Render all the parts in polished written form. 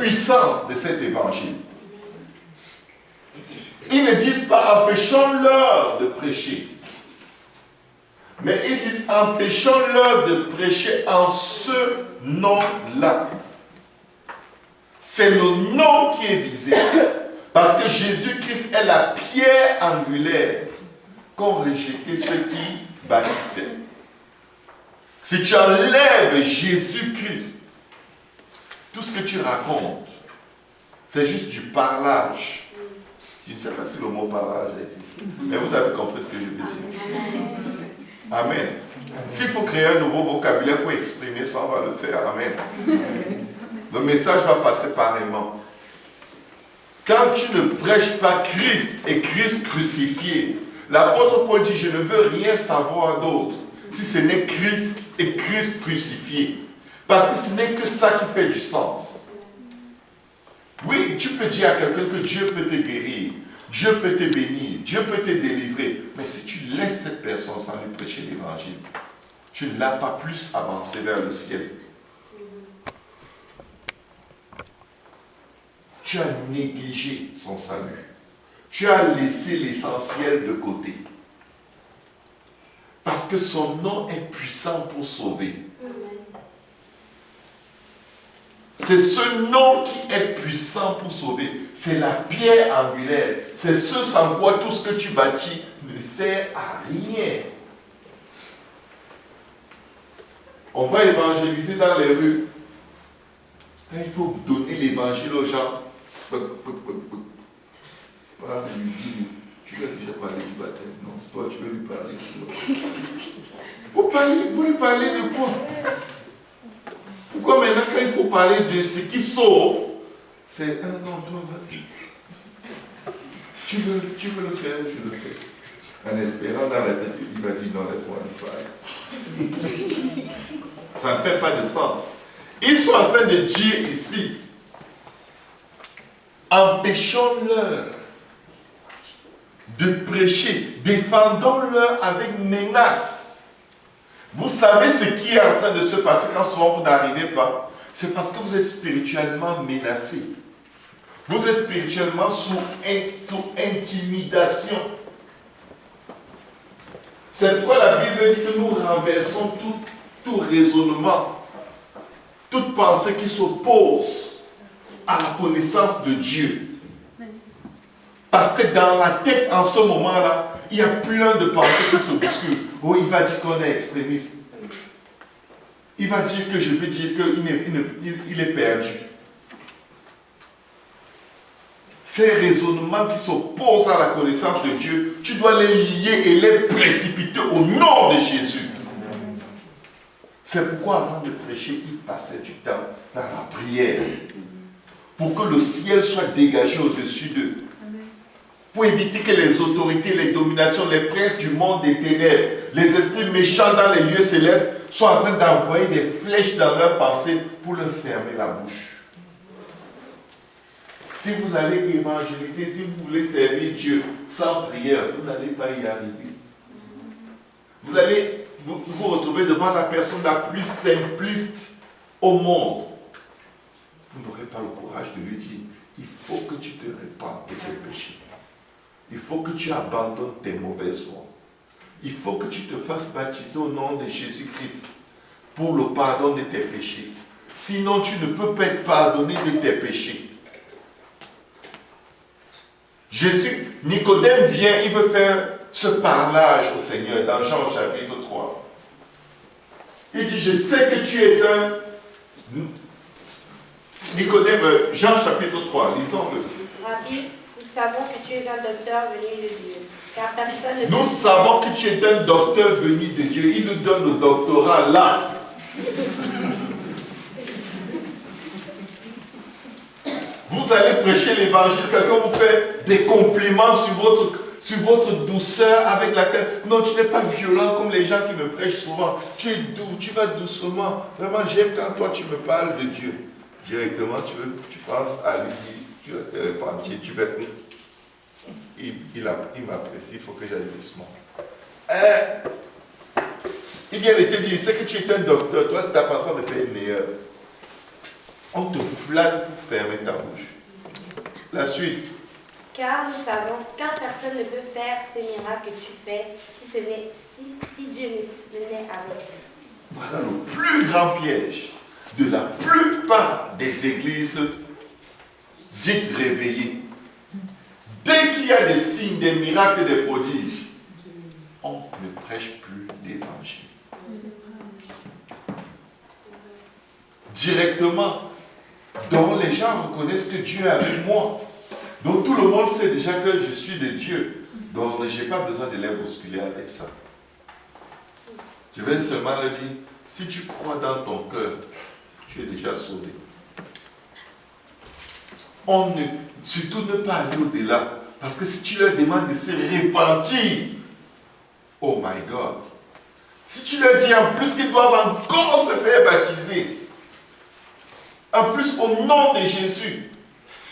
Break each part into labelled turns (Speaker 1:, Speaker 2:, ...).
Speaker 1: puissance de cet évangile. Ils ne disent pas empêchons-leur de prêcher. Mais ils disent empêchons-leur de prêcher en ce nom-là. C'est le nom qui est visé. Parce que Jésus-Christ est la pierre angulaire qu'ont rejeté ceux qui bâtissaient. Si tu enlèves Jésus-Christ, tout ce que tu racontes, c'est juste du parlage. Je ne sais pas si le mot parlage existe, mais vous avez compris ce que je veux dire. Amen. S'il faut créer un nouveau vocabulaire pour exprimer ça, on va le faire. Amen. Le message va passer pareillement. Quand tu ne prêches pas Christ et Christ crucifié, l'apôtre Paul dit, je ne veux rien savoir d'autre si ce n'est Christ et Christ crucifié. Parce que ce n'est que ça qui fait du sens. Oui, tu peux dire à quelqu'un que Dieu peut te guérir, Dieu peut te bénir, Dieu peut te délivrer. Mais si tu laisses cette personne sans lui prêcher l'évangile, tu ne l'as pas plus avancé vers le ciel. Tu as négligé son salut. Tu as laissé l'essentiel de côté. Parce que son nom est puissant pour sauver. C'est ce nom qui est puissant pour sauver. C'est la pierre angulaire. C'est ce sans quoi tout ce que tu bâtis ne sert à rien. On va évangéliser dans les rues. Il faut donner l'évangile aux gens. Tu lui as déjà parlé du baptême. Non, toi tu veux lui parler. Vous lui parlez de quoi? Pourquoi maintenant quand il faut parler de ce qui sauve, c'est non, toi vas-y. Tu veux le faire, je le fais. En espérant dans la tête, il va dire non, laisse-moi lui parler. Ça ne fait pas de sens. Ils sont en train de dire ici, empêchons-leur de prêcher, défendons-leur avec menace. Vous savez ce qui est en train de se passer quand souvent vous n'arrivez pas? C'est parce que vous êtes spirituellement menacé. Vous êtes spirituellement sous intimidation. C'est pourquoi la Bible dit que nous renversons tout raisonnement, toute pensée qui s'oppose à la connaissance de Dieu. Parce que dans la tête, en ce moment-là, il y a plein de pensées qui se bousculent. Oh, il va dire qu'on est extrémiste. Il va dire que je veux dire qu'il est perdu. Ces raisonnements qui s'opposent à la connaissance de Dieu, tu dois les lier et les précipiter au nom de Jésus. C'est pourquoi avant de prêcher, il passait du temps dans la prière. Pour que le ciel soit dégagé au-dessus d'eux. Pour éviter que les autorités, les dominations, les princes du monde des ténèbres, les esprits méchants dans les lieux célestes soient en train d'envoyer des flèches dans leurs pensées pour leur fermer la bouche. Si vous allez évangéliser, si vous voulez servir Dieu sans prière, vous n'allez pas y arriver. Vous allez vous retrouver devant la personne la plus simpliste au monde. Vous n'aurez pas le courage de lui dire, il faut que tu te répandes de tes péchés. Il faut que tu abandonnes tes mauvaises voies. Il faut que tu te fasses baptiser au nom de Jésus-Christ pour le pardon de tes péchés. Sinon, tu ne peux pas être pardonné de tes péchés. Nicodème vient, il veut faire ce parlage au Seigneur dans Jean chapitre 3. Il dit, je sais que tu es un... Nicodème, Jean chapitre 3, lisons-le.
Speaker 2: Rabbi, nous savons que tu es un docteur venu de Dieu. Car personne ne...
Speaker 1: Nous savons que tu es un docteur venu de Dieu. Il nous donne le doctorat là. Vous allez prêcher l'évangile, quelqu'un vous fait des compliments sur votre douceur avec laquelle... Non, tu n'es pas violent comme les gens qui me prêchent souvent. Tu es doux, tu vas doucement. Vraiment, j'aime quand toi tu me parles de Dieu. Directement, tu penses à lui, tu vas te repentir, tu vas... Il m'apprécie, il faut que j'aille doucement. Il vient de te dire, c'est que tu es un docteur, toi ta façon de faire est meilleure. On te flatte pour fermer ta bouche. La suite.
Speaker 2: Car nous savons qu'un personne ne peut faire ces miracles que tu fais si Dieu ne n'est avec lui.
Speaker 1: Voilà le plus grand piège de la plupart des églises dites réveillées. Dès qu'il y a des signes, des miracles et des prodiges, on ne prêche plus d'évangile. Directement. Donc les gens reconnaissent que Dieu est avec moi. Donc tout le monde sait déjà que je suis de Dieu. Donc je n'ai pas besoin de les bousculer avec ça. Je vais seulement leur dire, si tu crois dans ton cœur, tu es déjà sauvé. Surtout ne pas aller au-delà. Parce que si tu leur demandes de se repentir, oh my God. Si tu leur dis en plus qu'ils doivent encore se faire baptiser, en plus au nom de Jésus,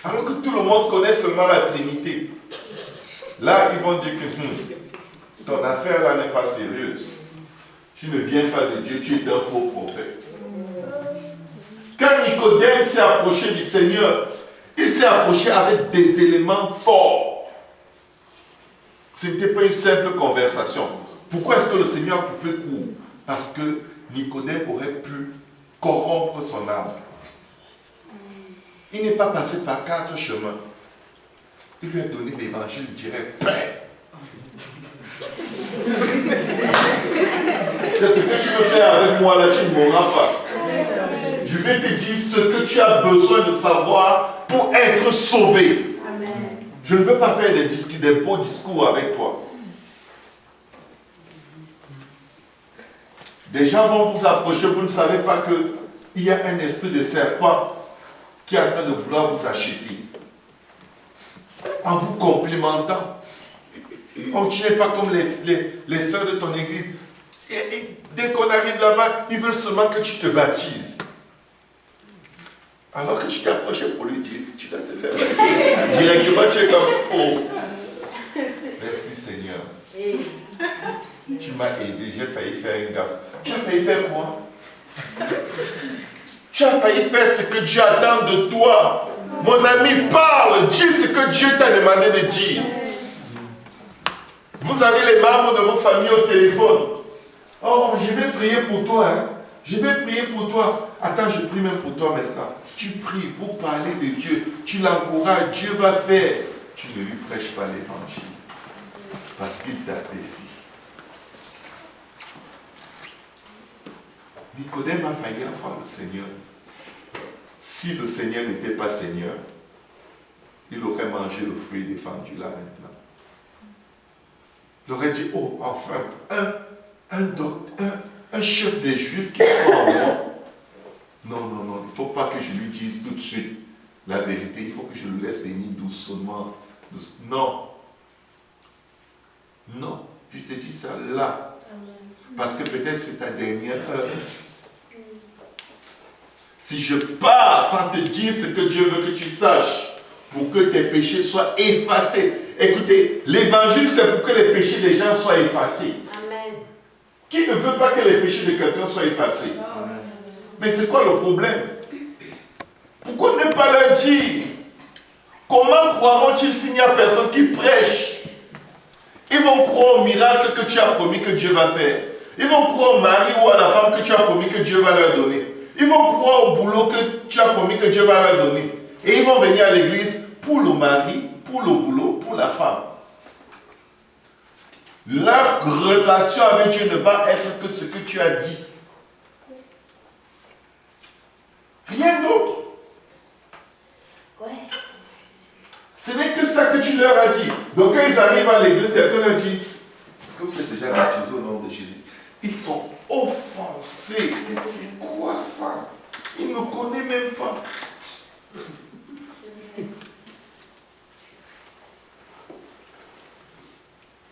Speaker 1: alors que tout le monde connaît seulement la Trinité, là ils vont dire que ton affaire là n'est pas sérieuse. Tu ne viens pas de Dieu, tu es un faux prophète. Quand Nicodème s'est approché du Seigneur, il s'est approché avec des éléments forts. Ce n'était pas une simple conversation. Pourquoi est-ce que le Seigneur a coupé court? Parce que Nicodème aurait pu corrompre son âme. Il n'est pas passé par 4 chemins. Il lui a donné l'évangile direct. Père! Ce que tu veux faire avec moi là, tu ne mourras pas. Je vais te dire ce que tu as besoin de savoir pour être sauvé.
Speaker 2: Amen.
Speaker 1: Je ne veux pas faire des beaux discours avec toi. Des gens vont vous approcher, vous ne savez pas qu'il y a un esprit de serpent qui est en train de vouloir vous acheter. En vous complimentant. Oh, tu n'es pas comme les sœurs de ton église. Et dès qu'on arrive là-bas, ils veulent seulement que tu te baptises. Alors que tu t'es approché pour lui dire, tu dois te faire baptiser. Directement, tu es comme, oh, merci Seigneur. Tu m'as aidé, j'ai failli faire une gaffe. Tu as failli faire quoi? Tu as failli faire ce que Dieu attend de toi. Mon ami, parle, dis ce que Dieu t'a demandé de dire. Vous avez les membres de vos familles au téléphone. Oh, je vais prier pour toi. Hein. Je vais prier pour toi. Attends, je prie même pour toi maintenant. Tu pries, vous parlez de Dieu. Tu l'encourages, Dieu va faire. Tu ne lui prêches pas l'évangile. Parce qu'il t'apprécie. Nicodème a failli avoir le Seigneur. Si le Seigneur n'était pas Seigneur, il aurait mangé le fruit défendu là maintenant. Il aurait dit, oh, enfin, un chef des Juifs qui croit en moi. Non, non, non, il ne faut pas que je lui dise tout de suite la vérité. Il faut que je le laisse venir doucement. Non. Non, je te dis ça là. Parce que peut-être c'est ta dernière heure. Si je pars sans te dire ce que Dieu veut que tu saches, pour que tes péchés soient effacés. Écoutez, l'évangile c'est pour que les péchés des gens soient effacés.
Speaker 2: Amen.
Speaker 1: Qui ne veut pas que les péchés de quelqu'un soient effacés?
Speaker 3: Amen.
Speaker 1: Mais c'est quoi le problème? Pourquoi ne pas leur dire? Comment croiront-ils s'il n'y a personne qui prêche? Ils vont croire au miracle que tu as promis que Dieu va faire. Ils vont croire au mari ou à la femme que tu as promis que Dieu va leur donner. Ils vont croire au boulot que tu as promis que Dieu va leur donner. Et ils vont venir à l'église pour le mari, pour le boulot, pour la femme. Leur relation avec Dieu ne va être que ce que tu as dit. Rien d'autre.
Speaker 2: Ouais.
Speaker 1: Ce n'est que ça que tu leur as dit. Donc quand ils arrivent à l'église, quelqu'un leur dit, est-ce que vous êtes déjà baptisé au nom de Jésus? Ils sont offensés. Mais c'est quoi ça? Ils ne connaissent même pas.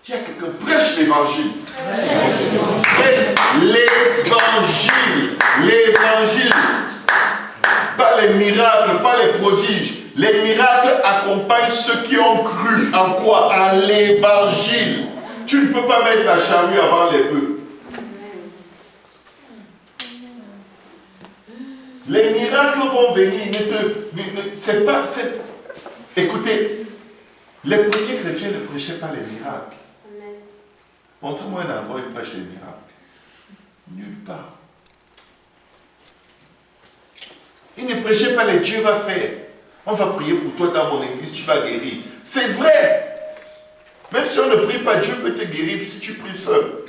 Speaker 1: Il y a quelqu'un, prêche l'évangile. Prêche l'évangile. L'évangile. Pas les miracles, pas les prodiges. Les miracles accompagnent ceux qui ont cru. En quoi? En l'évangile. Tu ne peux pas mettre la charrue avant les bœufs. Les miracles vont venir. C'est pas... Écoutez, les premiers chrétiens ne prêchaient pas les miracles.
Speaker 2: Amen.
Speaker 1: Montre-moi un endroit où ils prêchent les miracles. Nulle part. Ils ne prêchaient pas les Dieu va faire. On va prier pour toi dans mon église, tu vas guérir. C'est vrai. Même si on ne prie pas, Dieu peut te guérir si tu pries seul.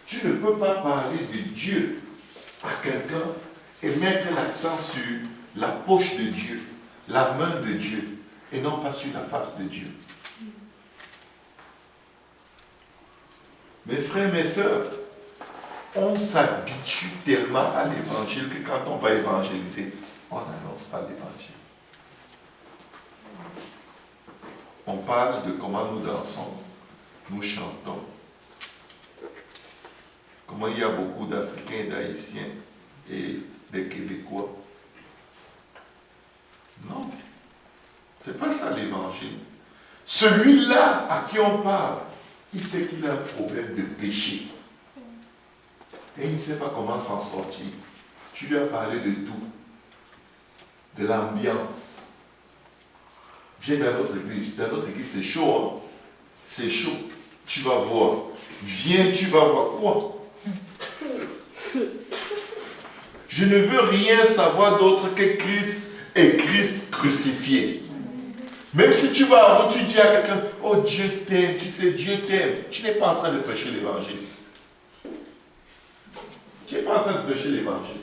Speaker 1: Tu ne peux pas parler de Dieu à quelqu'un et mettre l'accent sur la poche de Dieu, la main de Dieu, et non pas sur la face de Dieu. Mes frères, mes sœurs, on s'habitue tellement à l'évangile que quand on va évangéliser, on n'annonce pas l'évangile. On parle de comment nous dansons, nous chantons. Comment il y a beaucoup d'Africains et d'Haïtiens et des Québécois. Non, ce n'est pas ça l'évangile. Celui-là à qui on parle, il sait qu'il a un problème de péché. Et il ne sait pas comment s'en sortir. Tu lui as parlé de tout. De l'ambiance. Viens dans notre église. Dans notre église, c'est chaud. Hein? C'est chaud. Tu vas voir. Viens, tu vas voir quoi? Je ne veux rien savoir d'autre que Christ et Christ crucifié. Même si tu vas en route, tu dis à quelqu'un, oh Dieu t'aime, tu sais, Dieu t'aime. Tu n'es pas en train de prêcher l'évangile. Tu n'es pas en train de prêcher l'évangile.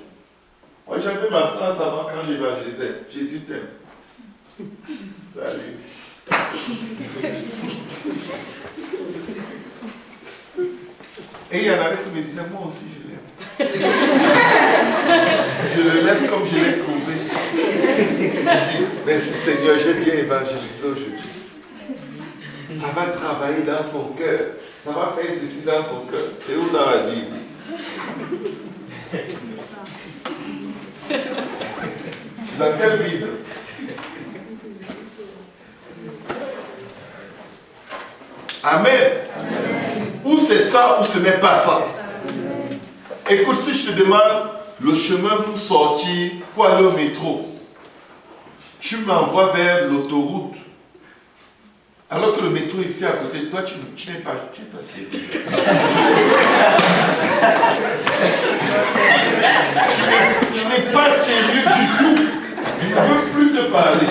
Speaker 1: Moi j'avais ma phrase avant quand j'évangélisais. Jésus t'aime. Salut. Et il y en avait qui me disaient, moi aussi je l'aime. Je le laisse comme je l'ai trouvé. Je dis, merci Seigneur, j'ai bien évangélisé aujourd'hui. Ça va travailler dans son cœur. Ça va faire ceci dans son cœur. C'est où dans la Bible? Dans quelle Bible? Amen. Ou c'est ça ou ce n'est pas ça. Écoute, si je te demande le chemin pour sortir, pour aller au métro, tu m'envoies vers l'autoroute. Alors que le métro est ici à côté de toi, tu n'es pas sérieux. Tu n'es pas sérieux du tout. Je ne veux plus te parler.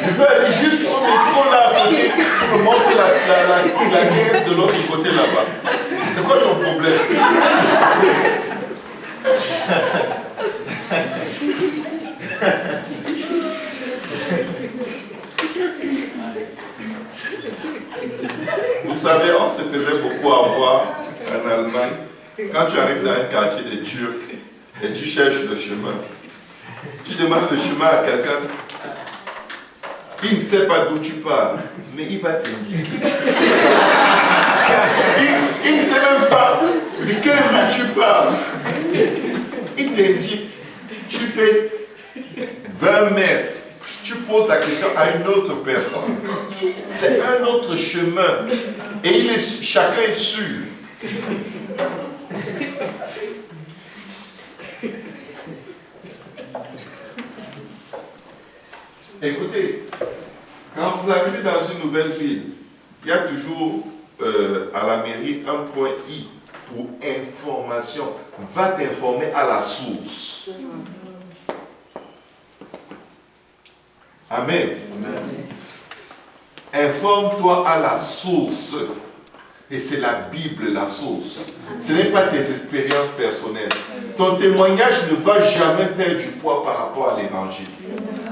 Speaker 1: Je veux aller juste au métro là à côté pour me montrer la caisse de l'autre côté là-bas. C'est quoi ton problème? Vous savez, on se faisait beaucoup avoir en Allemagne. Quand tu arrives dans un quartier des Turcs et tu cherches le chemin, tu demandes le chemin à quelqu'un, il ne sait pas d'où tu parles, mais il va t'indiquer. Il ne sait même pas de quelle rue tu parles. Il t'indique, tu fais 20 mètres, tu poses la question à une autre personne. C'est un autre chemin. Et chacun est sûr. Écoutez, quand vous arrivez dans une nouvelle ville, il y a toujours à la mairie un point I pour information. Va t'informer à la source. Amen. Informe-toi à la source. Et c'est la Bible, la source. Ce n'est pas tes expériences personnelles. Ton témoignage ne va jamais faire du poids par rapport à l'évangile.